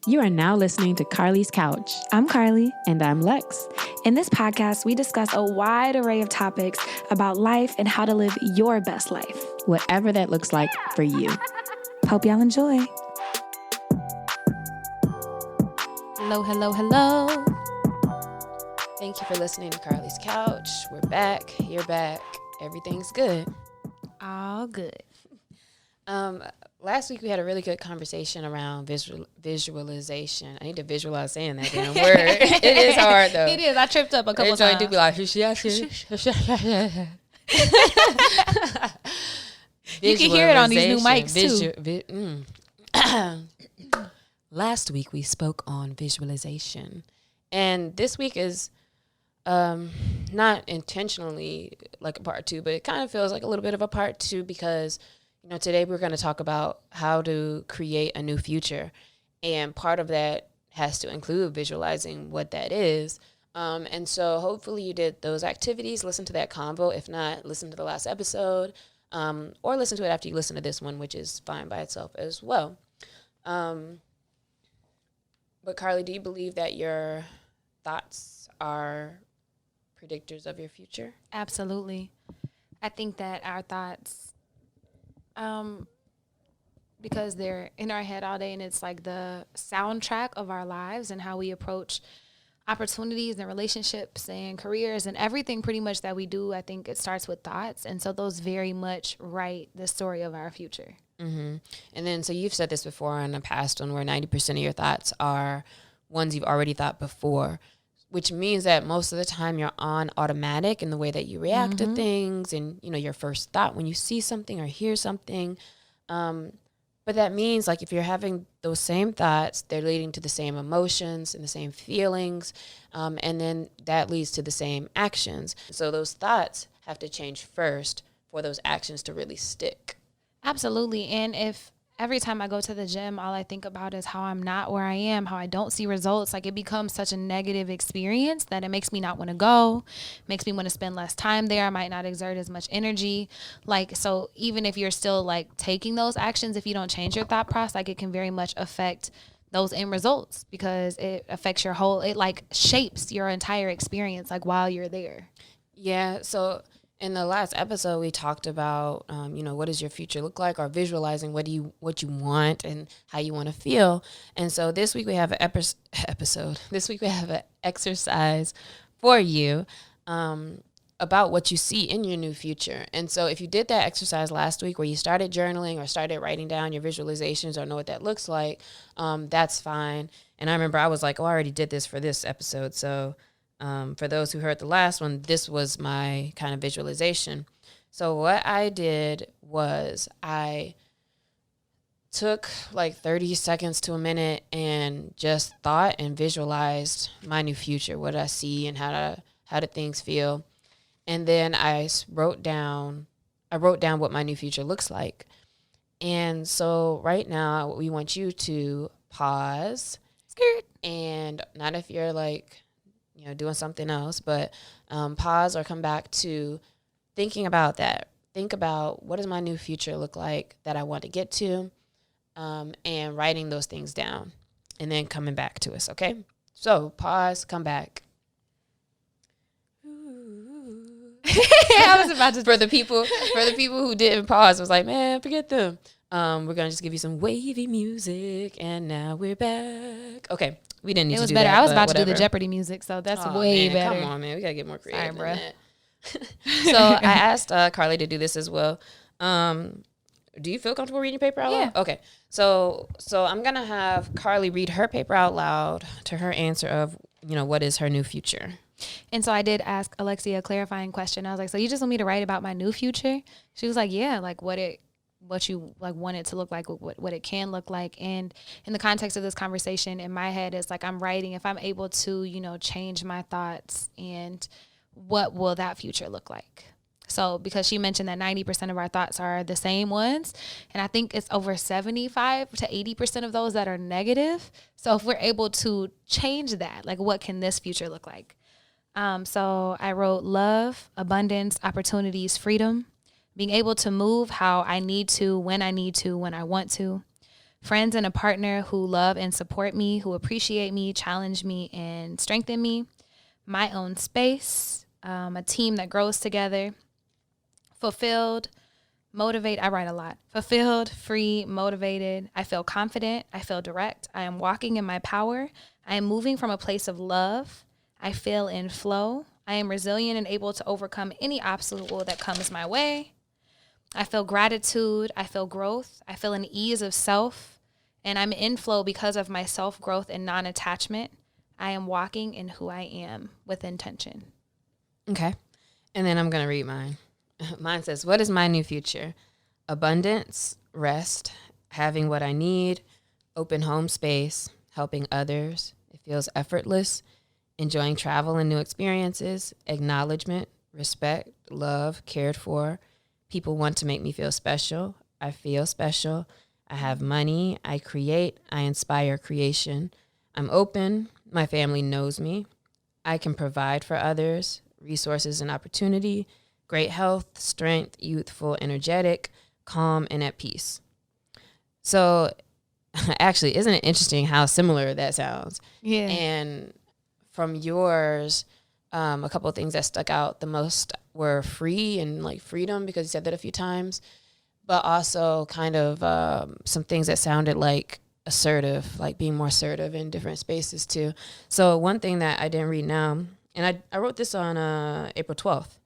You are now listening to Carlie's Couch. I'm Carlie. And I'm Lex. In this podcast, we discuss a wide array of topics about life and how to live your best life. Whatever that looks like for you. Hope y'all enjoy. Hello, hello, hello. Thank you for listening to Carlie's Couch. We're back. You're back. Everything's good. All good. Last week we had a really good conversation around visualization. I need to visualize saying that damn word. It is hard though. It is. I tripped up a couple times. Do be like, you can hear it on these new mics too. Last week we spoke on visualization, and this week is not intentionally like a part two, but it kind of feels like a little bit of a part two because today we're going to talk about how to create a new future. And part of that has to include visualizing what that is. And so hopefully you did those activities, listen to that convo. If not, listen to the last episode, or listen to it after you listen to this one, which is fine by itself as well. But Carlie, do you believe that your thoughts are predictors of your future? Absolutely. I think that our thoughts, because they're in our head all day and it's like the soundtrack of our lives and how we approach opportunities and relationships and careers and everything pretty much that we do. I think it starts with thoughts. And so those very much write the story of our future. Mm-hmm. And then, so you've said this before in the past one where 90% of your thoughts are ones you've already thought before, which means that most of the time you're on automatic in the way that you react to things and, your first thought when you see something or hear something. But that means like if you're having those same thoughts, they're leading to the same emotions and the same feelings. And then that leads to the same actions. So those thoughts have to change first for those actions to really stick. Absolutely. And if every time I go to the gym, all I think about is how I'm not where I am, how I don't see results, like it becomes such a negative experience that it makes me not want to go, makes me want to spend less time there. I might not exert as much energy. Like, so even if you're still like taking those actions, if you don't change your thought process, like it can very much affect those end results because it affects it like shapes your entire experience, like while you're there. Yeah. So in the last episode, we talked about, what does your future look like, or visualizing what you want and how you want to feel. And so this week we have an episode. This week we have an exercise for you about what you see in your new future. And so if you did that exercise last week where you started journaling or started writing down your visualizations or know what that looks like, that's fine. And I remember I was like, I already did this for this episode. So for those who heard the last one, this was my kind of visualization. So what I did was I took like 30 seconds to a minute and just thought and visualized my new future, what I see and how do things feel. And then I wrote down what my new future looks like. And so right now we want you to pause. And not if you're like doing something else, but pause or come back to thinking about that. Think about what does my new future look like that I want to get to, and writing those things down and then coming back to us. Okay. So pause, come back. I was about to, for the people who didn't pause, I was like, man, forget them. We're going to just give you some wavy music and now we're back. Okay. We didn't need to do that. It was better. I was about whatever. to do the Jeopardy music, so that's way better. Come on, man. We got to get more creative. Sorry, than that. So I asked Carlie to do this as well. Do you feel comfortable reading your paper out loud? Yeah. Okay. So I'm going to have Carlie read her paper out loud to her answer of, what is her new future. And so I did ask Alexia a clarifying question. I was like, so you just want me to write about my new future? She was like, yeah, like what you like want it to look like, what it can look like. And in the context of this conversation, in my head, it's like I'm writing, if I'm able to, change my thoughts, and what will that future look like? So because she mentioned that 90% of our thoughts are the same ones, and I think it's over 75 to 80% of those that are negative. So if we're able to change that, like what can this future look like? So I wrote love, abundance, opportunities, freedom, being able to move how I need to, when I want to, friends and a partner who love and support me, who appreciate me, challenge me, and strengthen me. My own space, a team that grows together. Fulfilled, motivate. I write a lot. Fulfilled, free, motivated. I feel confident. I feel direct. I am walking in my power. I am moving from a place of love. I feel in flow. I am resilient and able to overcome any obstacle that comes my way. I feel gratitude. I feel growth. I feel an ease of self. And I'm in flow because of my self-growth and non-attachment. I am walking in who I am with intention. Okay. And then I'm going to read mine. Mine says, what is my new future? Abundance, rest, having what I need, open home space, helping others. It feels effortless, enjoying travel and new experiences, acknowledgement, respect, love, cared for. People want to make me feel special. I feel special. I have money. I create. I inspire creation. I'm open. My family knows me. I can provide for others, resources and opportunity, great health, strength, youthful, energetic, calm, and at peace. So actually, isn't it interesting how similar that sounds? Yeah. And from yours, a couple of things that stuck out the most were free and like freedom, because you said that a few times, but also kind of some things that sounded like assertive, like being more assertive in different spaces too. So one thing that I didn't read now, and I wrote this on April 12th.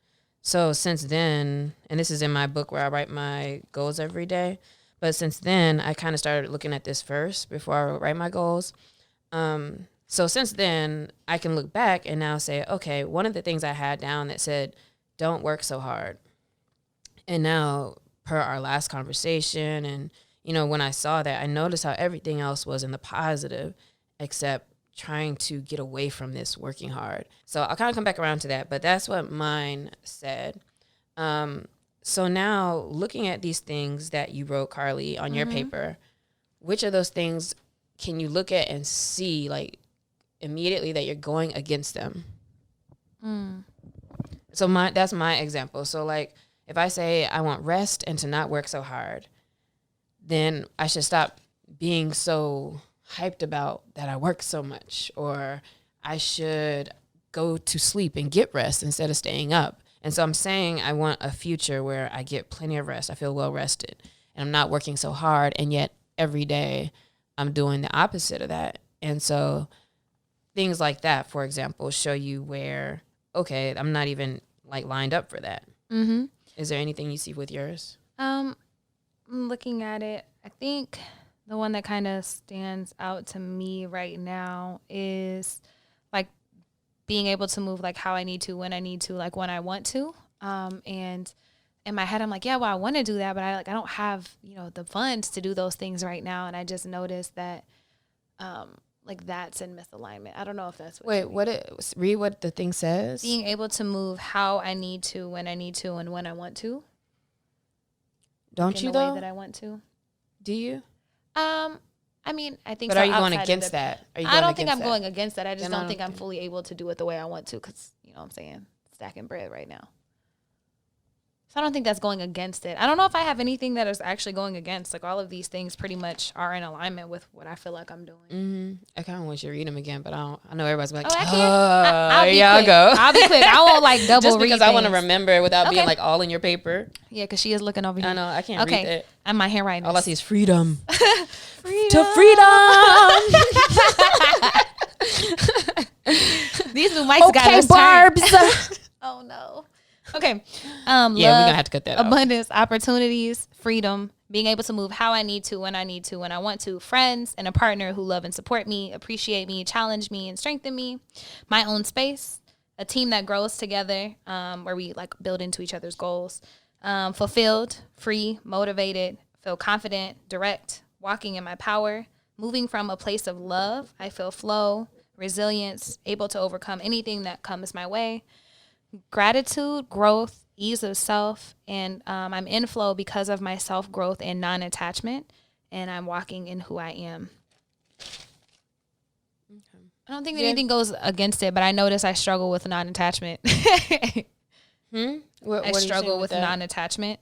So since then, and this is in my book where I write my goals every day, but since then I kind of started looking at this first before I write my goals. So since then I can look back and now say, okay, one of the things I had down that said, don't work so hard. And now per our last conversation, and you know, when I saw that, I noticed how everything else was in the positive except trying to get away from this working hard. So I'll kind of come back around to that, but that's what mine said. So now looking at these things that you wrote, Carlie, on your paper, which of those things can you look at and see like immediately that you're going against them? So that's my example. So like if I say I want rest and to not work so hard, then I should stop being so hyped about that I work so much, or I should go to sleep and get rest instead of staying up. And so I'm saying I want a future where I get plenty of rest. I feel well rested and I'm not working so hard. And yet every day I'm doing the opposite of that. And so things like that, for example, show you where, okay, I'm not even like lined up for that. Mm-hmm. Is there anything you see with yours? Looking at it, I think the one that kind of stands out to me right now is like being able to move like how I need to, when I need to, like when I want to. And in my head, I'm like, yeah, well, I want to do that, but I don't have, you know, the funds to do those things right now. And I just noticed that, like that's in misalignment. I don't know if that's read what the thing says. Being able to move how I need to, when I need to, and when I want to. Don't you the though? way that I want to. Do you? I mean, I think. But so are you going outside against that? I don't think I'm going against that. I just Then don't think I'm fully able to do it the way I want to, because you know what I'm saying, stacking bread right now. So I don't think that's going against it. I don't know if I have anything that is actually going against. Like all of these things pretty much are in alignment with what I feel like I'm doing. Mm-hmm. I kind of want you to read them again, but I know everybody's like, I can't. I'll go. I'll be quick. I won't like double just read because I want to remember it without being like all in your paper. Yeah, because she is looking over here. I know, I can't read it. And my handwriting. All I see is freedom. Freedom. To freedom. These new mics got us Barbs. Oh no. Okay. Yeah, we're gonna have to cut that out. Abundance, opportunities, freedom, being able to move how I need to, when I need to, when I want to, friends and a partner who love and support me, appreciate me, challenge me, and strengthen me, my own space, a team that grows together, where we like build into each other's goals, fulfilled, free, motivated, feel confident, direct, walking in my power, moving from a place of love. I feel flow, resilience, able to overcome anything that comes my way. Gratitude, growth, ease of self, and I'm in flow because of my self-growth and non-attachment, and I'm walking in who I am. Okay. I don't think that anything goes against it, but I notice I struggle with non-attachment. What I struggle with non-attachment.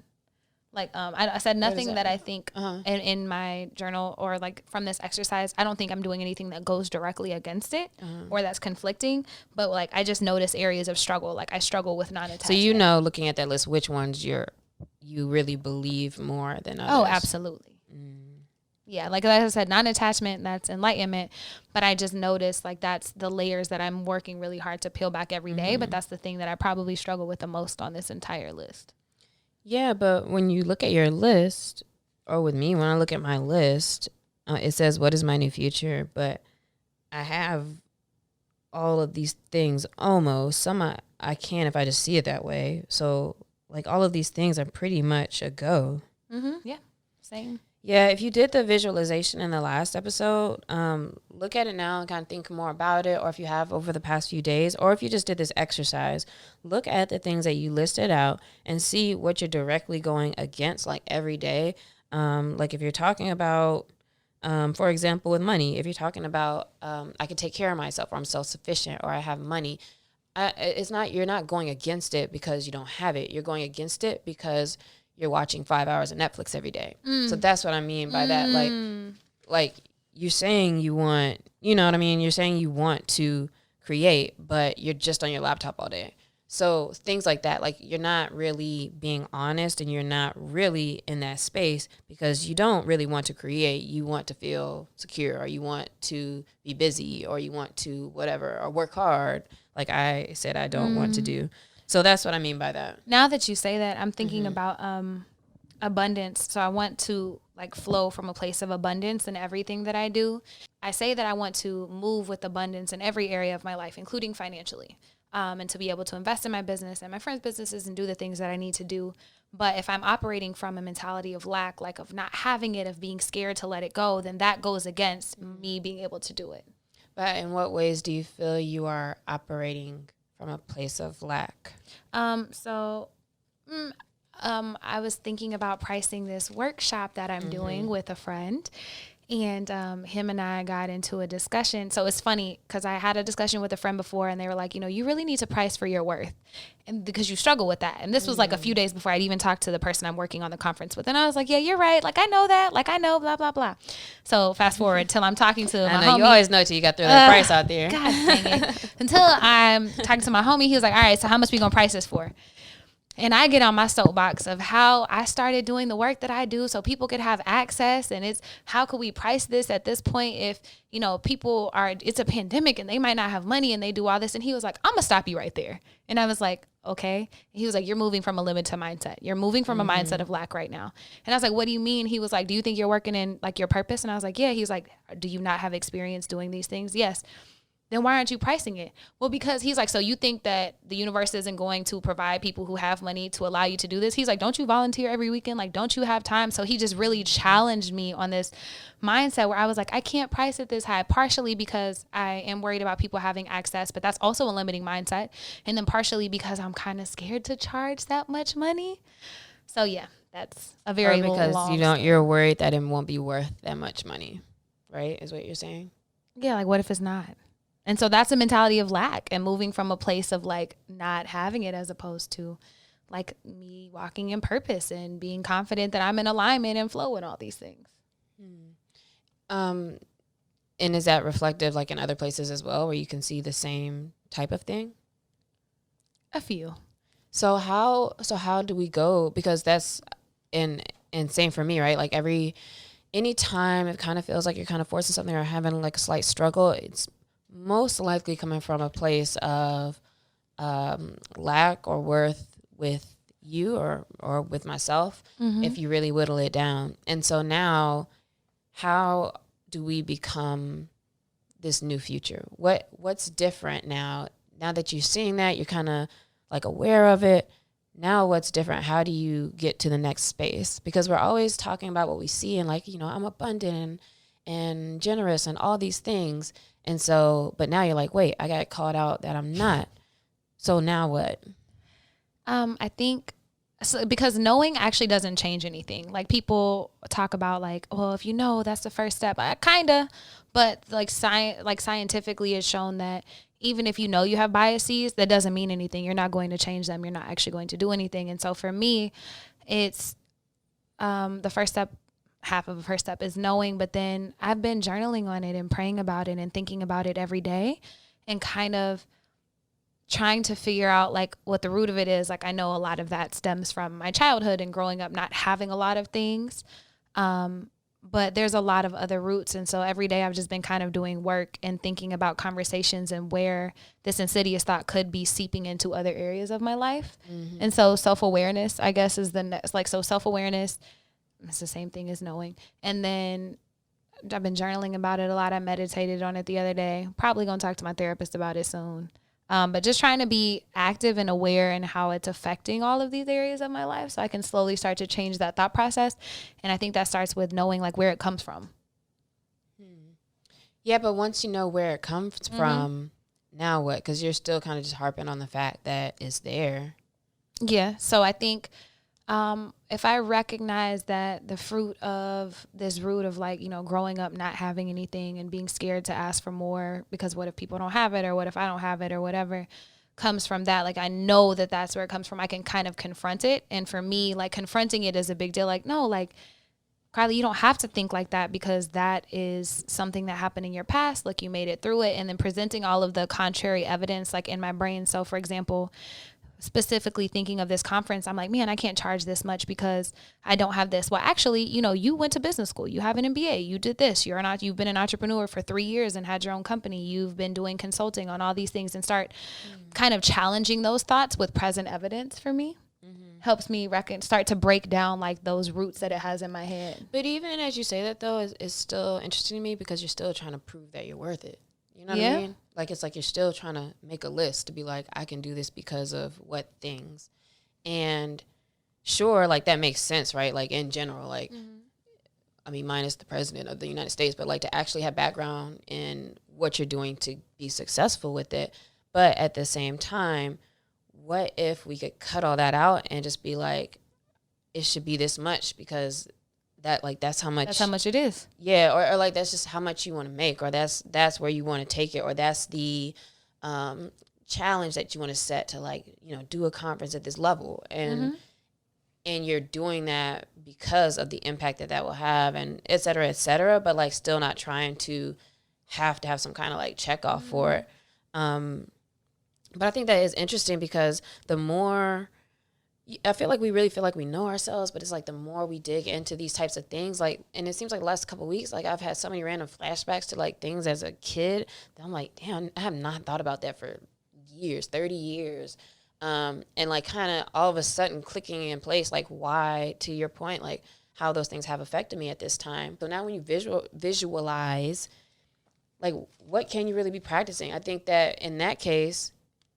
Like, I said nothing that I think Uh-huh. in my journal or like from this exercise, I don't think I'm doing anything that goes directly against it or that's conflicting. But like, I just notice areas of struggle. Like I struggle with non-attachment. So you know, looking at that list, which ones you really believe more than others? Oh, absolutely. Yeah, like I said, non-attachment, that's enlightenment. But I just noticed like that's the layers that I'm working really hard to peel back every day. But that's the thing that I probably struggle with the most on this entire list. Yeah, but when you look at your list, or with me, when I look at my list, it says, what is my new future? But I have all of these things almost. Some I can if I just see it that way. So, like, all of these things are pretty much a go. Yeah, same. Yeah, if you did the visualization in the last episode, look at it now and kind of think more about it. Or if you have over the past few days, or if you just did this exercise, look at the things that you listed out and see what you're directly going against, like every day. Like if you're talking about, for example, with money, if you're talking about, I can take care of myself, or I'm self-sufficient, or I have money, you're not going against it because you don't have it. You're going against it because you're watching 5 hours of Netflix every day. So that's what I mean by that. Like you're saying you want, you know what I mean? You're saying you want to create, but you're just on your laptop all day. So things like that, like you're not really being honest, and you're not really in that space because you don't really want to create. You want to feel secure, or you want to be busy, or you want to whatever, or work hard. Like I said, I don't want to do. So that's what I mean by that. Now that you say that, I'm thinking about abundance. So I want to like flow from a place of abundance in everything that I do. I say that I want to move with abundance in every area of my life, including financially, and to be able to invest in my business and my friends' businesses and do the things that I need to do. But if I'm operating from a mentality of lack, like of not having it, of being scared to let it go, then that goes against me being able to do it. But in what ways do you feel you are operating from a place of lack? I was thinking about pricing this workshop that I'm doing with a friend, and him and I got into a discussion. So it's funny because I had a discussion with a friend before, and they were like, you know, you really need to price for your worth, and because you struggle with that. And this was like a few days before I'd even talked to the person I'm working on the conference with, and I was like, yeah, you're right. Like I know that. Like I know, blah blah blah. So fast forward till I'm talking to my homie. You always know till you got to throw that price out there. God dang it! Until I'm talking to my homie, he was like, all right, so how much we gonna price this for? And I get on my soapbox of how I started doing the work that I do so people could have access. And it's how could we price this at this point if, you know, it's a pandemic and they might not have money and they do all this. And he was like, I'm going to stop you right there. And I was like, okay. And he was like, you're moving from a limited mindset. You're moving from a mindset of lack right now. And I was like, what do you mean? He was like, do you think you're working in like your purpose? And I was like, yeah. He's like, do you not have experience doing these things? Yes. Then why aren't you pricing it? Well, because he's like, so you think that the universe isn't going to provide people who have money to allow you to do this? He's like, don't you volunteer every weekend? Like, don't you have time? So he just really challenged me on this mindset where I was like, I can't price it this high, partially because I am worried about people having access, but that's also a limiting mindset. And then partially because I'm kind of scared to charge that much money. So yeah, that's a very because long you're worried that it won't be worth that much money, right? Is what you're saying? Yeah, like what if it's not? And so that's a mentality of lack and moving from a place of like not having it as opposed to like me walking in purpose and being confident that I'm in alignment and flow and all these things. And is that reflective like in other places as well where you can see the same type of thing? A few. So how do we go? Because that's and same for me, right? Like anytime it kind of feels like you're kind of forcing something or having like a slight struggle, it's most likely coming from a place of lack or worth with you or with myself, if you really whittle it down. And so now, how do we become this new future? What's different now? Now that you're seeing that, you're kind of like aware of it. Now what's different? How do you get to the next space? Because we're always talking about what we see and like, you know, I'm abundant and generous and all these things. And so, but now you're like, wait, I got called out that I'm not. So now what? I think so, because knowing actually doesn't change anything. Like people talk about like, well, if you know, that's the first step. Kinda, but like scientifically it's shown that even if you know you have biases, that doesn't mean anything. You're not going to change them. You're not actually going to do anything. And so for me, it's the first step, half of the first step is knowing, but then I've been journaling on it and praying about it and thinking about it every day and kind of trying to figure out like what the root of it is. Like I know a lot of that stems from my childhood and growing up not having a lot of things. But there's a lot of other roots. And so every day I've just been kind of doing work and thinking about conversations and where this insidious thought could be seeping into other areas of my life. Mm-hmm. And so self-awareness, I guess, is the next, like, so self-awareness, it's the same thing as knowing. And then I've been journaling about it a lot. I meditated on it the other day. Probably going to talk to my therapist about it soon. But just trying to be active and aware in how it's affecting all of these areas of my life so I can slowly start to change that thought process. And I think that starts with knowing like where it comes from. Yeah, but once you know where it comes from, now what? Because you're still kind of just harping on the fact that it's there. Yeah. So I think if I recognize that the fruit of this root of like, you know, growing up not having anything and being scared to ask for more because what if people don't have it or what if I don't have it or whatever comes from that, like I know that that's where it comes from. I can kind of confront it. And for me, like confronting it is a big deal. Like, no, like, Carlie, you don't have to think like that because that is something that happened in your past. Like you made it through it. And then presenting all of the contrary evidence like in my brain. So for example, specifically thinking of this conference, I'm like, man, I can't charge this much because I don't have this. Well, actually, you know, you went to business school, you have an MBA, you did this, you've been an entrepreneur for 3 years and had your own company. You've been doing consulting on all these things and start kind of challenging those thoughts with present evidence for me. Helps me start to break down like those roots that it has in my head. But even as you say that though, it's still interesting to me because you're still trying to prove that you're worth it. You know what I mean? Like, it's like you're still trying to make a list to be like, I can do this because of what things. And sure, like, that makes sense, right? Like, in general, like, I mean, minus the president of the United States, but, like, to actually have background in what you're doing to be successful with it. But at the same time, what if we could cut all that out and just be like, it should be this much because that, like, that's how much it is. Yeah, or like that's just how much you want to make, or that's where you want to take it, or that's the challenge that you want to set to, like, you know, do a conference at this level, and you're doing that because of the impact that will have, and et cetera, but like still not trying to have some kind of like check off for it. But I think that is interesting because the more I feel like we really feel like we know ourselves, but it's like the more we dig into these types of things, like, and it seems like the last couple of weeks, like I've had so many random flashbacks to like things as a kid that I'm like, damn, I have not thought about that for years, 30 years. And like kind of all of a sudden clicking in place, like why, to your point, like how those things have affected me at this time. So now when you visualize, like what can you really be practicing? I think that in that case,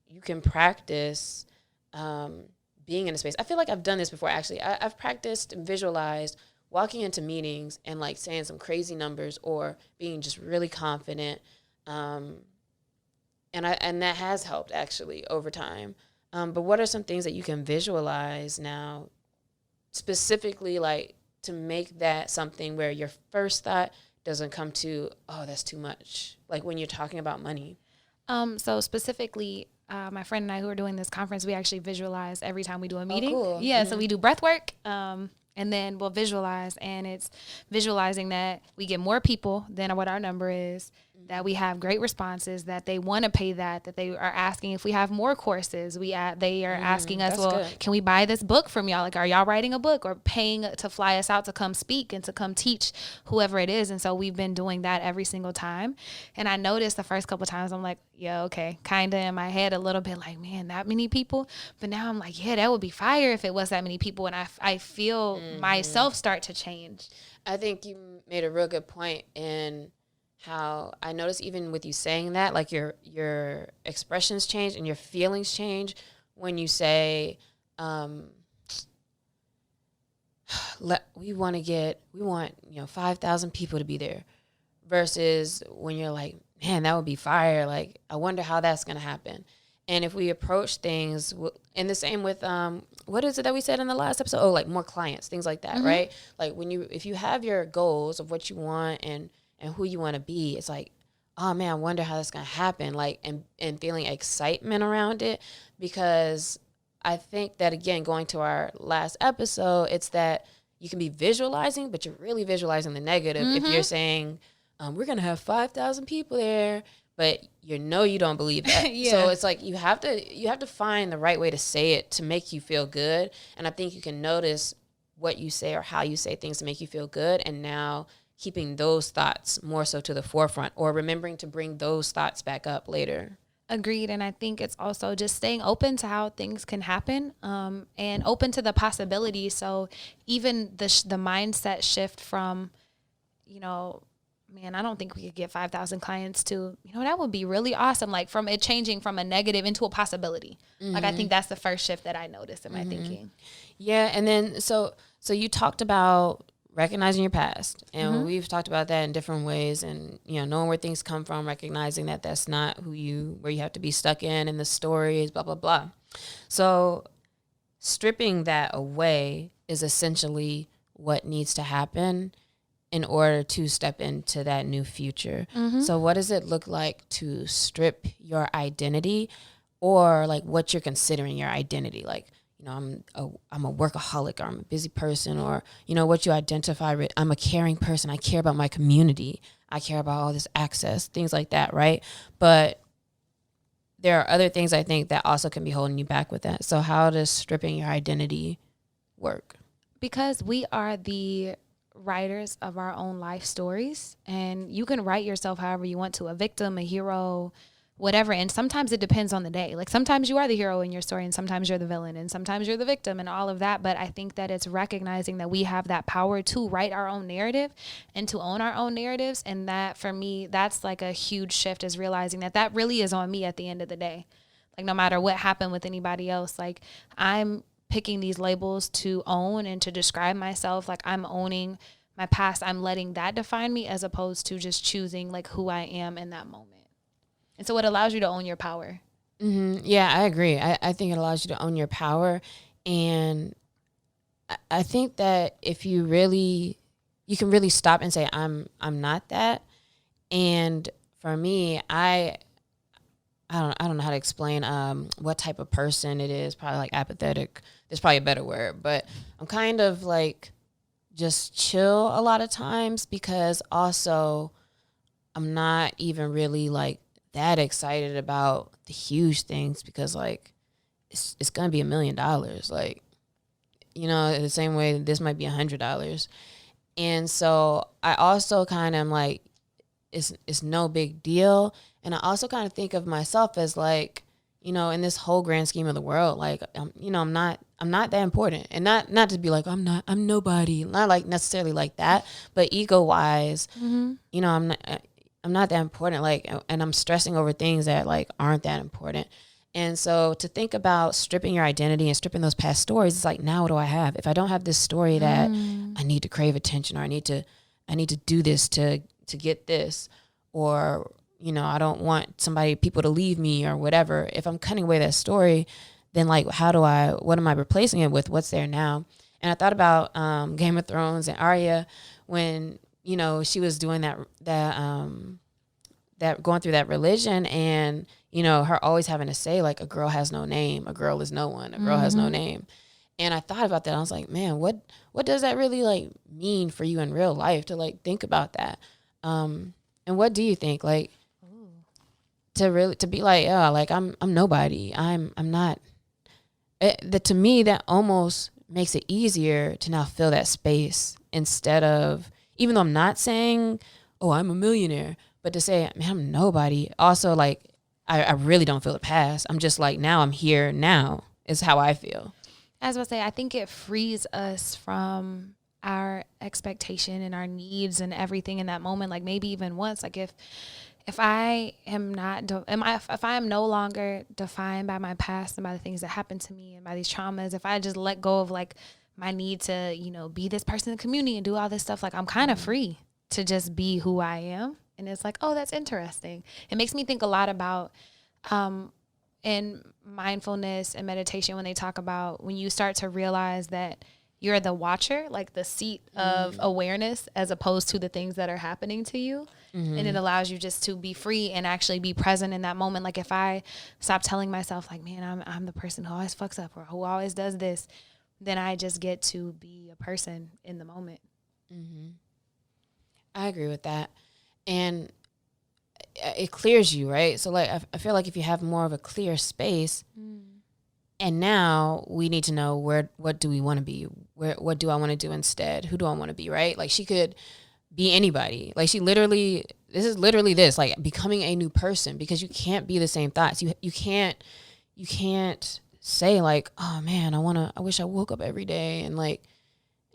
you can practice, being in a space. I feel like I've done this before, actually. I've practiced and visualized walking into meetings and like saying some crazy numbers or being just really confident. And that has helped actually over time. But what are some things that you can visualize now specifically like to make that something where your first thought doesn't come to, oh, that's too much. Like when you're talking about money. So specifically, my friend and I who are doing this conference, we actually visualize every time we do a meeting. Oh, cool. Yeah, so we do breath work, and then we'll visualize, and it's visualizing that we get more people than what our number is, that we have great responses, that they want to pay that they are asking if we have more courses. They are asking us, well, good. Can we buy this book from y'all? Like, are y'all writing a book or paying to fly us out to come speak and to come teach whoever it is? And so we've been doing that every single time. And I noticed the first couple of times, I'm like, yeah, okay, kind of in my head a little bit like, man, that many people. But now I'm like, yeah, that would be fire if it was that many people. And I feel myself start to change. I think you made a real good point in how I noticed even with you saying that, like your expressions change and your feelings change when you say, we want 5,000 people to be there, versus when you're like, man, that would be fire. Like, I wonder how that's going to happen. And if we approach things in the same with, what is it that we said in the last episode? Oh, like more clients, things like that, right? Like if you have your goals of what you want and who you want to be, it's like, oh man, I wonder how that's going to happen. Like, and feeling excitement around it, because I think that, again, going to our last episode, it's that you can be visualizing, but you're really visualizing the negative. If you're saying, we're going to have 5,000 people there, but you don't believe that. Yeah. So it's like you have to find the right way to say it to make you feel good. And I think you can notice what you say or how you say things to make you feel good. And now keeping those thoughts more so to the forefront, or remembering to bring those thoughts back up later. Agreed. And I think it's also just staying open to how things can happen, and open to the possibilities. So even the mindset shift from, man, I don't think we could get 5,000 clients to, that would be really awesome. Like from it changing from a negative into a possibility. Like I think that's the first shift that I noticed in my thinking. Yeah. And then, so you talked about recognizing your past, and we've talked about that in different ways, and knowing where things come from, recognizing that that's not where you have to be stuck in the stories, blah blah blah. So stripping that away is essentially what needs to happen in order to step into that new future. So what does it look like to strip your identity, or like what you're considering your identity? Like, I'm a workaholic, or I'm a busy person, or, what you identify with. I'm a caring person. I care about my community. I care about all this access, things like that, right? But there are other things I think that also can be holding you back with that. So how does stripping your identity work? Because we are the writers of our own life stories, and you can write yourself however you want to, a victim, a hero, whatever. And sometimes it depends on the day. Like sometimes you are the hero in your story, and sometimes you're the villain, and sometimes you're the victim, and all of that. But I think that it's recognizing that we have that power to write our own narrative and to own our own narratives. And that, for me, that's like a huge shift, is realizing that really is on me at the end of the day. Like no matter what happened with anybody else, like I'm picking these labels to own and to describe myself. Like I'm owning my past. I'm letting that define me, as opposed to just choosing like who I am in that moment. And so it allows you to own your power. Yeah, I agree. I think it allows you to own your power. And I think that if you can really stop and say, I'm not that. And for me, I don't know how to explain what type of person it is. Probably like apathetic. There's probably a better word, but I'm kind of like just chill a lot of times, because also I'm not even really like that excited about the huge things, because like it's gonna be $1 million, like the same way this might be $100. And so I also kind of am like, it's no big deal. And I also kind of think of myself as like, in this whole grand scheme of the world, like I'm not that important. And not to be like I'm nobody, not like necessarily like that, but ego wise, I'm not that important, like, and I'm stressing over things that like aren't that important. And so to think about stripping your identity and stripping those past stories, it's like, now what do I have? If I don't have this story that I need to crave attention, or I need to do this to get this, or, I don't want people to leave me or whatever. If I'm cutting away that story, then like, what am I replacing it with? What's there now? And I thought about Game of Thrones and Arya, when she was doing that going through that religion, and her always having to say like, a girl has no name, a girl is no one, a girl has no name. And I thought about that. I was like, man, what does that really like mean for you in real life, to like think about that? And what do you think, like, to be like, oh, like I'm nobody, I'm not. To me, that almost makes it easier to now fill that space, instead of, even though I'm not saying, oh, I'm a millionaire, but to say, man, I'm nobody. Also, like, I really don't feel the past. I'm just like, now I'm here now is how I feel. As I say, I think it frees us from our expectation and our needs and everything in that moment. Like maybe even once, like if I am if I am no longer defined by my past and by the things that happened to me and by these traumas, if I just let go of like my need to, be this person in the community and do all this stuff, like I'm kind of free to just be who I am. And it's like, oh, that's interesting. It makes me think a lot about in mindfulness and meditation, when they talk about when you start to realize that you're the watcher, like the seat of awareness, as opposed to the things that are happening to you. And it allows you just to be free and actually be present in that moment. Like if I stop telling myself like, man, I'm the person who always fucks up, or who always does this, then I just get to be a person in the moment. Mm-hmm. I agree with that. And it clears you, right? So like, I feel like if you have more of a clear space, and now we need to know what do we want to be? What do I want to do instead? Who do I want to be, right? Like she could be anybody. Like this is literally like becoming a new person, because you can't be the same thoughts. You can't say like, oh man, I wish I woke up every day and like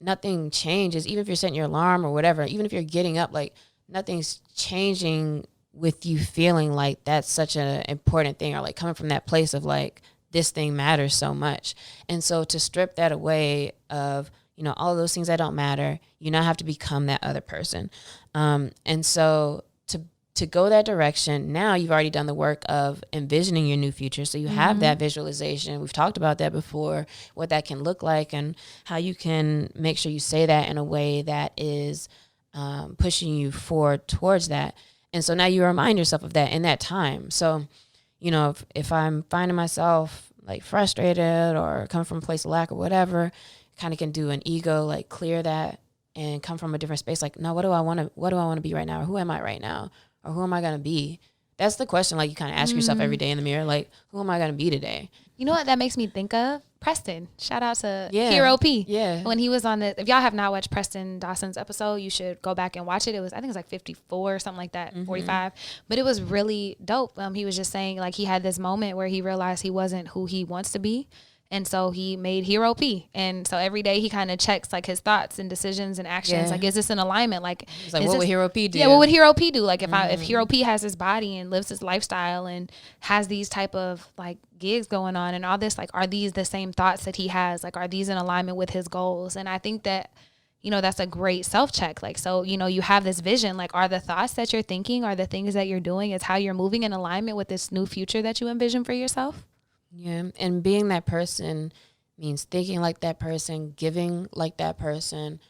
nothing changes. Even if you're setting your alarm or whatever, even if you're getting up, like nothing's changing with you feeling like that's such an important thing, or like coming from that place of like, this thing matters so much. And so to strip that away of, all of those things that don't matter, you now have to become that other person. And so to go that direction, now you've already done the work of envisioning your new future. So you have that visualization. We've talked about that before, what that can look like and how you can make sure you say that in a way that is pushing you forward towards that. And so now you remind yourself of that in that time. So, if I'm finding myself like frustrated or coming from a place of lack or whatever, kind of can do an ego, like clear that and come from a different space. Like, no, what do I want to be right now? Or who am I right now? Or who am I going to be? That's the question. Like you kind of ask yourself every day in the mirror, like, who am I going to be today? You know what that makes me think of? Preston. Shout out to Hero P. Yeah. When he was on if y'all have not watched Preston Dawson's episode, you should go back and watch it. I think it was like 54 or something like that, 45. But it was really dope. He was just saying like he had this moment where he realized he wasn't who he wants to be. And so he made Hero P. And so every day he kind of checks like his thoughts and decisions and actions. Yeah. Like, is this in alignment? Like, it's like what would Hero P do? Yeah, what would Hero P do? Like if Hero P has his body and lives his lifestyle and has these type of like gigs going on and all this, like, are these the same thoughts that he has? Like, are these in alignment with his goals? And I think that, that's a great self-check. Like, so, you have this vision, like, are the thoughts that you're thinking, are the things that you're doing, is how you're moving in alignment with this new future that you envision for yourself? Yeah. And being that person means thinking like that person, giving like that person,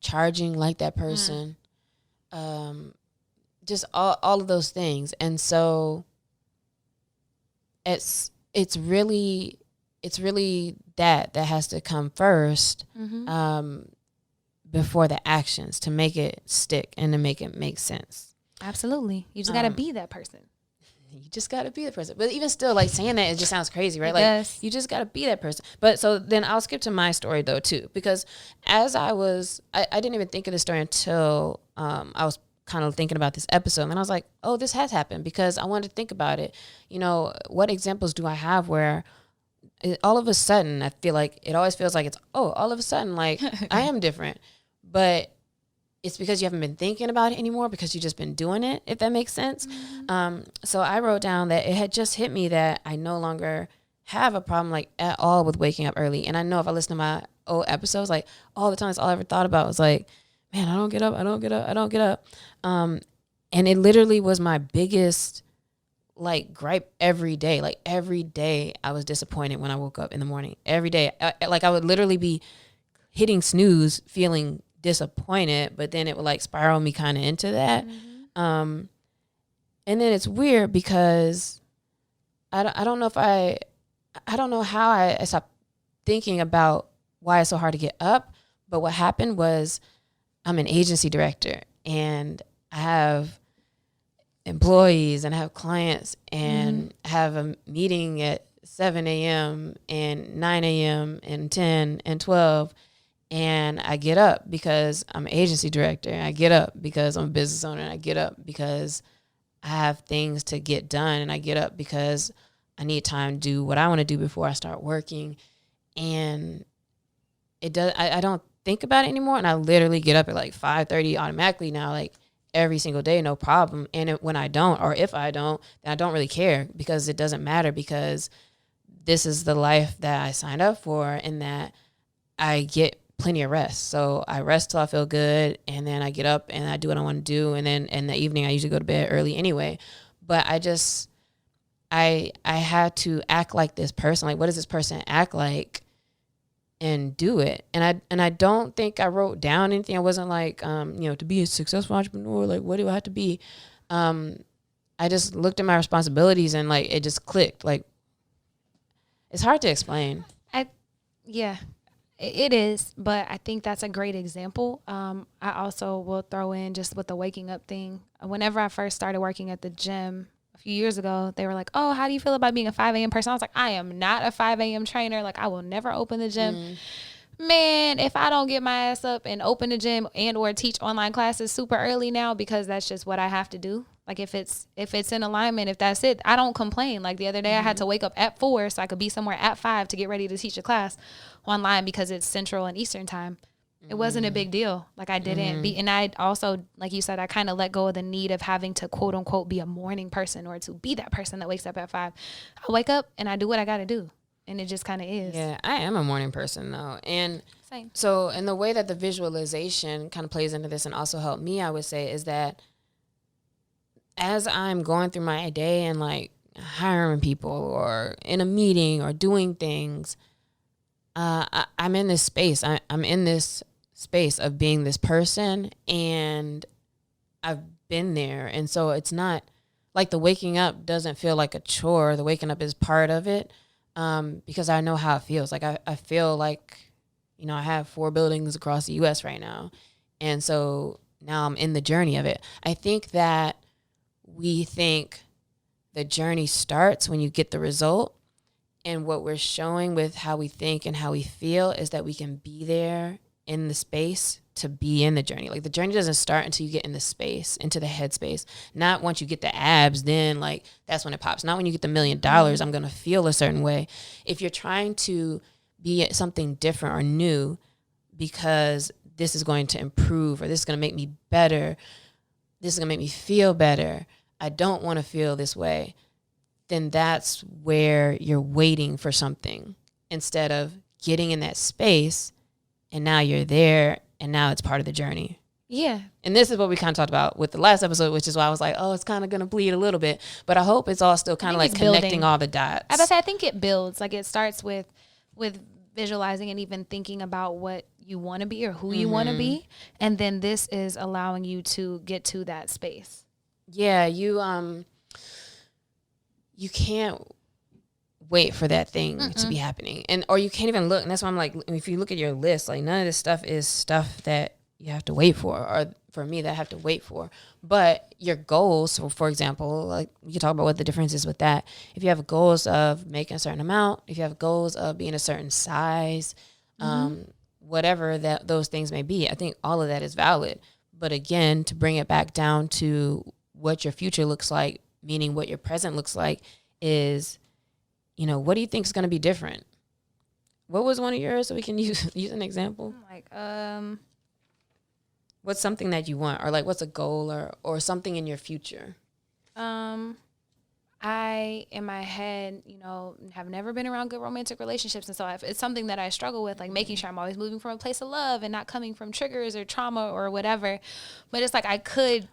charging like that person, just all of those things. And so it's really that has to come first, before the actions, to make it stick and to make it make sense. Absolutely. You just got to be that person. You just got to be the person. But even still, like saying that, it just sounds crazy, right? Yes. You just got to be that person. But so then I'll skip to my story though too, because as I didn't even think of this story until I was kind of thinking about this episode, and I was like, oh, this has happened, because I wanted to think about it. What examples do I have where all of a sudden, I feel like it always feels like it's, all of a sudden, like I am different, but it's because you haven't been thinking about it anymore, because you've just been doing it, if that makes sense. So I wrote down that it had just hit me that I no longer have a problem like at all with waking up early. And I know if I listen to my old episodes, like all the time, that's all I ever thought about was like, man, I don't get up. And it literally was my biggest like gripe every day. Like every day I was disappointed when I woke up in the morning. Every day. I would literally be hitting snooze, feeling disappointed, but then it would like spiral me kind of into that. And then it's weird because I don't know how I stopped thinking about why it's so hard to get up. But what happened was I'm an agency director and I have employees and I have clients and I have a meeting at 7 a.m. and 9 a.m. and 10 and 12. And I get up because I'm an agency director. And I get up because I'm a business owner. And I get up because I have things to get done. And I get up because I need time to do what I want to do before I start working. And I don't think about it anymore. And I literally get up at like 5:30 automatically now, like every single day, no problem. And when I don't, or if I don't, then I don't really care, because it doesn't matter, because this is the life that I signed up for, and that I get plenty of rest. So I rest till I feel good, and then I get up and I do what I want to do, and then in the evening I usually go to bed early anyway. But I had to act like this person. Like, what does this person act like? And do it. And I don't think I wrote down anything. I wasn't like, to be a successful entrepreneur, like, what do I have to be? I just looked at my responsibilities and like it just clicked. Like, it's hard to explain. Yeah, it is. But I think that's a great example. I also will throw in just with the waking up thing. Whenever I first started working at the gym a few years ago, they were like, oh, how do you feel about being a 5 a.m. person? I was like, I am not a 5 a.m. trainer. Like, I will never open the gym. Man, if I don't get my ass up and open the gym and or teach online classes super early now, because that's just what I have to do. Like if it's in alignment, if that's it, I don't complain. Like the other day I had to wake up at 4 so I could be somewhere at 5 to get ready to teach a class online because it's Central and Eastern time. It wasn't a big deal. Like I didn't be, and I also, like you said, I kind of let go of the need of having to quote unquote be a morning person or to be that person that wakes up at 5. I wake up and I do what I got to do. And it just kind of is. Yeah, I am a morning person though. And same. So, in the way that the visualization kind of plays into this and also helped me, I would say, is that as I'm going through my day and like hiring people or in a meeting or doing things, I'm in this space. I'm in this space of being this person, and I've been there. And so it's not like the waking up doesn't feel like a chore. The waking up is part of it. Because I know how it feels. Like I feel like, you know, I have 4 buildings across the U.S. right now. And so now I'm in the journey of it. I think that we think the journey starts when you get the result. And what we're showing with how we think and how we feel is that we can be there in the space to be in the journey. Like the journey doesn't start until you get in the space, into the headspace. Not once you get the abs, then like that's when it pops. Not when you get the $1 million, I'm going to feel a certain way. If you're trying to be something different or new because this is going to improve or this is going to make me better, this is going to make me feel better, I don't want to feel this way, then that's where you're waiting for something instead of getting in that space and now you're there. And now it's part of the journey. Yeah. And this is what we kind of talked about with the last episode, which is why I was like, oh, it's kind of going to bleed a little bit. But I hope it's all still kind of like connecting all the dots. I think it builds. Like it starts with visualizing and even thinking about what you want to be or who you want to be. And then this is allowing you to get to that space. Yeah. You can't wait for that thing to be happening. Or you can't even look. And that's why I'm like, if you look at your list, like none of this stuff is stuff that you have to wait for, or for me that I have to wait for. But your goals, so for example, like we can talk about what the difference is with that. If you have goals of making a certain amount, if you have goals of being a certain size, whatever that those things may be, I think all of that is valid. But again, to bring it back down to what your future looks like, meaning what your present looks like, is, you know, what do you think is going to be different? What was one of yours so we can use an example? Like, what's something that you want, or like what's a goal or something in your future? I, in my head, you know, have never been around good romantic relationships. And so it's something that I struggle with, like making sure I'm always moving from a place of love and not coming from triggers or trauma or whatever. But it's like I could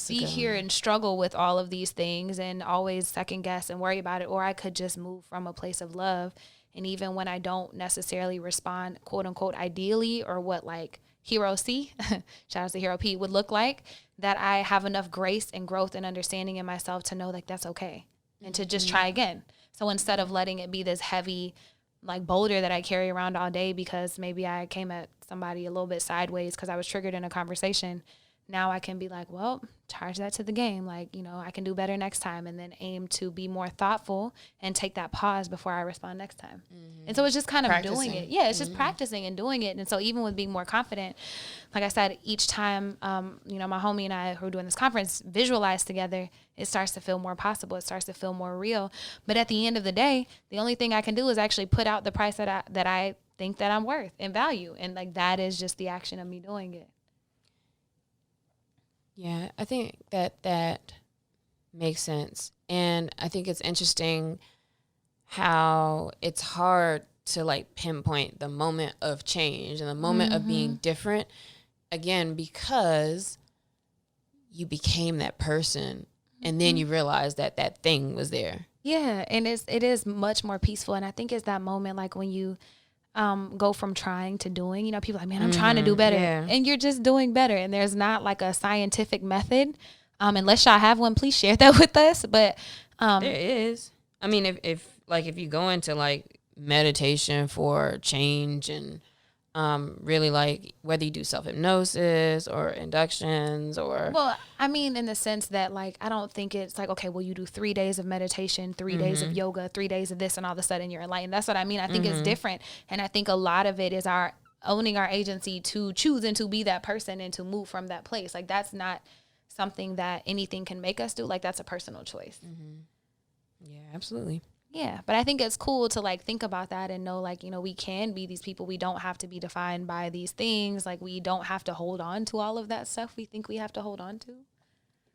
be here and struggle with all of these things and always second guess and worry about it. Or I could just move from a place of love. And even when I don't necessarily respond, quote unquote, ideally, or what like Hero C, shout out to Hero P, would look like, that I have enough grace and growth and understanding in myself to know like that's okay and to just try again. So instead of letting it be this heavy like boulder that I carry around all day because maybe I came at somebody a little bit sideways because I was triggered in a conversation, now I can be like, well, charge that to the game. Like, you know, I can do better next time, and then aim to be more thoughtful and take that pause before I respond next time. And so it's just kind of doing it. Yeah, it's just practicing and doing it. And so even with being more confident, like I said, each time, you know, my homie and I who are doing this conference visualize together, it starts to feel more possible. It starts to feel more real. But at the end of the day, the only thing I can do is actually put out the price that I think that I'm worth and value. And like that is just the action of me doing it. Yeah, I think that makes sense. And I think it's interesting how it's hard to like pinpoint the moment of change and the moment of being different, again, because you became that person and then you realize that that thing was there. Yeah, and it is much more peaceful. And I think it's that moment like when you go from trying to doing, you know, people are like, man, I'm trying to do better. Yeah. And you're just doing better. And there's not like a scientific method. Unless y'all have one, please share that with us. But there is. I mean, if you go into like meditation for change and really like whether you do self-hypnosis or inductions or well, I mean, in the sense that like I don't think it's like, okay, well, you do 3 days of meditation, 3 days of yoga, 3 days of this, and all of a sudden you're enlightened. That's what I mean. I think it's different, and I think a lot of it is our owning our agency to choose and to be that person and to move from that place. Like that's not something that anything can make us do. Like that's a personal choice. Yeah, absolutely. Yeah, but I think it's cool to like think about that and know like, you know, we can be these people. We don't have to be defined by these things. Like we don't have to hold on to all of that stuff we think we have to hold on to.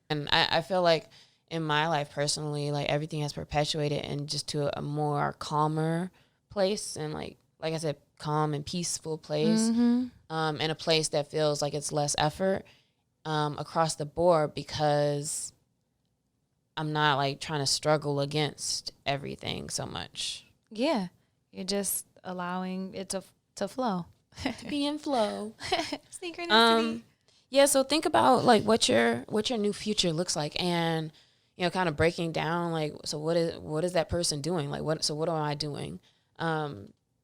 And I feel like in my life personally, like everything has perpetuated and just to a more calmer place and like I said, calm and peaceful place, and a place that feels like it's less effort across the board because I'm not like trying to struggle against everything so much. Yeah, you're just allowing it to flow. To be in flow. Synchronicity. Yeah, so think about like what your new future looks like, and you know, kind of breaking down like, so what is that person doing? Like what am I doing?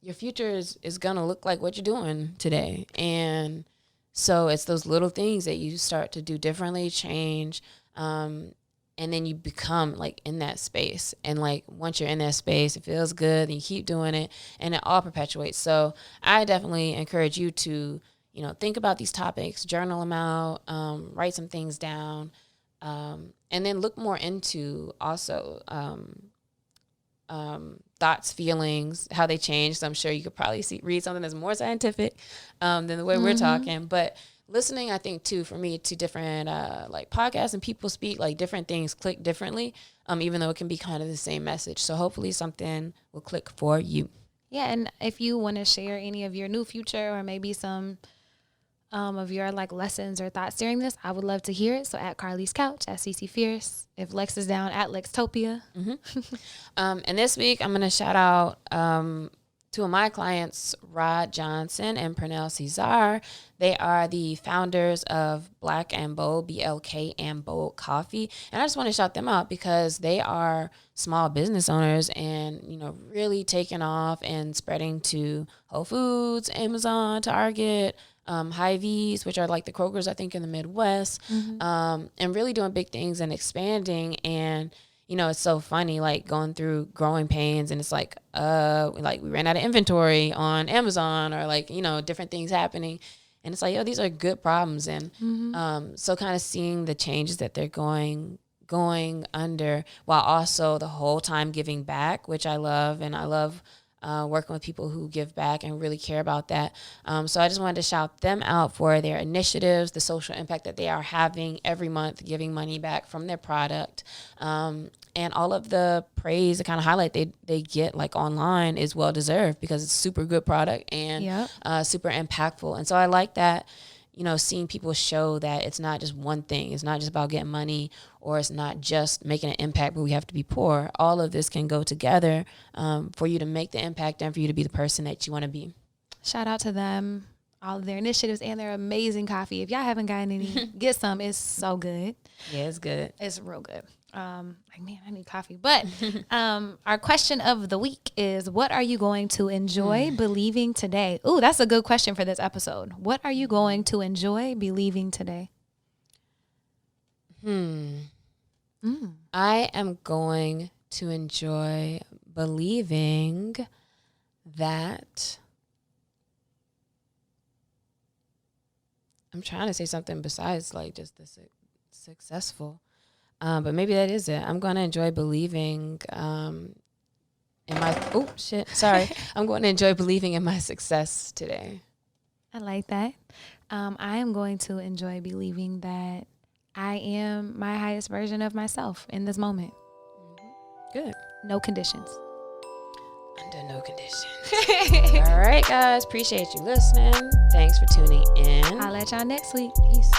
Your future is gonna look like what you're doing today, and so it's those little things that you start to do differently, change, and then you become like in that space. And like once you're in that space, it feels good and you keep doing it and it all perpetuates. So I definitely encourage you to, you know, think about these topics, journal them out, write some things down, and then look more into also thoughts, feelings, how they change. So I'm sure you could probably read something that's more scientific than the way we're talking. But listening, I think, too, for me, to different like podcasts and people speak, like different things click differently, even though it can be kind of the same message. So hopefully something will click for you. Yeah, and if you want to share any of your new future or maybe some of your like lessons or thoughts during this, I would love to hear it. So at Carlie's Couch, at CC Fierce. If Lex is down, at Lextopia. And this week, I'm going to shout out two of my clients, Rod Johnson and Pernell Cesar. They are the founders of Black and Bold, BLK and Bold Coffee. And I just want to shout them out because they are small business owners and, you know, really taking off and spreading to Whole Foods, Amazon, Target, Hy-Vees, which are like the Krogers, I think, in the Midwest, and really doing big things and expanding. And, you know, it's so funny, like going through growing pains and it's like we ran out of inventory on Amazon or like, you know, different things happening. And it's like, yo, these are good problems. And so kind of seeing the changes that they're going under while also the whole time giving back, which I love. And I love working with people who give back and really care about that. So I just wanted to shout them out for their initiatives, the social impact that they are having every month, giving money back from their product. And all of the praise, the kind of highlight they get like online is well deserved because it's super good product and super impactful. And so I like that, you know, seeing people show that it's not just one thing. It's not just about getting money or it's not just making an impact, but we have to be poor. All of this can go together for you to make the impact and for you to be the person that you want to be. Shout out to them, all of their initiatives and their amazing coffee. If y'all haven't gotten any, get some. It's so good. Yeah, it's good. It's real good. Like, man, I need coffee. But our question of the week is, what are you going to enjoy believing today? Ooh, that's a good question for this episode. What are you going to enjoy believing today? I am going to enjoy believing that I'm trying to say something besides like just the successful. But maybe that is it. I'm going to enjoy believing in my, I'm going to enjoy believing in my success today. I like that. I am going to enjoy believing that I am my highest version of myself in this moment. Good. No conditions. Under no conditions. All right, guys. Appreciate you listening. Thanks for tuning in. I'll let y'all next week. Peace.